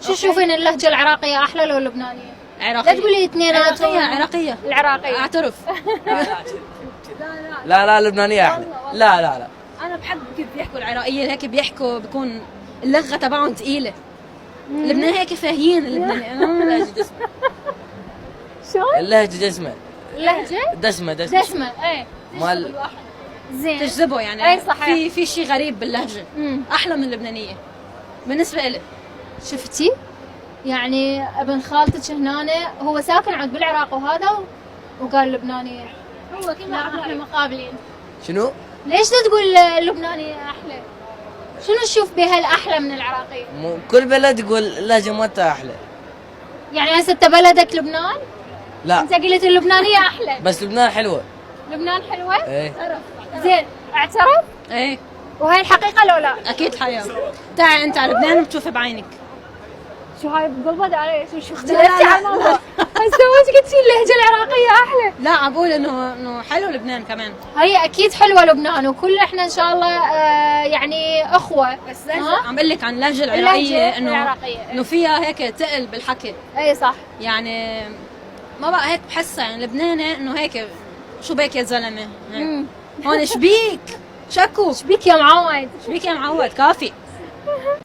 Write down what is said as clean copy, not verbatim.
شو تشوفين اللهجة العراقية أحلى لو اللبنانية؟ عراقية. لا تقولي اثنيناتهم. عراقية. العراقية. اعترف. لا لبنانية احلى. لا انا بحب كيف بيحكوا العراقية، هيك بيحكوا بيكون اللغة تبعهم ثقيلة. لبنان هيك فاهيين اللبناني. انا ما لهجة دسمة. شلون؟ اللهجة دسمة. اللهجة؟ دسمة دسمة ايه. مال زين. تجذبه يعني. اي صحيح. في شيء غريب باللهجة. احلى من اللبنانية بالنسبة لي. شفتي؟ يعني ابن خالتك هنا هو ساكن عند بالعراق وهذا وقال لبنانية. هو كذا احنا مقابلين. شنو؟ ليش تقول اللبنانية احلى؟ شنو تشوف بها الاحلى من العراقية؟ كل بلد يقول اللهجة مالته احلى. يعني هسه انت بلدك لبنان؟ لا انت قلت اللبنانية احلى. بس لبنان حلوة. لبنان حلوة؟ ايه. زين اعترف؟ ايه وهي الحقيقة لو لا؟ اكيد الحياة. تعي انت على لبنان وبتشوفي بعينك. شو هاي بقلبك علي شو اختلفتي على الموضوع؟ هسه وانت قلتي اللهجة العراقية احلى. لا عم بقول انه حلو لبنان كمان. هي اكيد حلوة لبنان وكل احنا ان شاء الله يعني اخوة. بس عم بقول لك عن اللهجة العراقية العراقية انه فيها هيك تقل بالحكي. اي صح. يعني ما بقى هيك بحسها يعني لبناني انه هيك شو بك يا زلمة. هون شبيك شكو شبيك يا معود. شبيك يا معود كافي.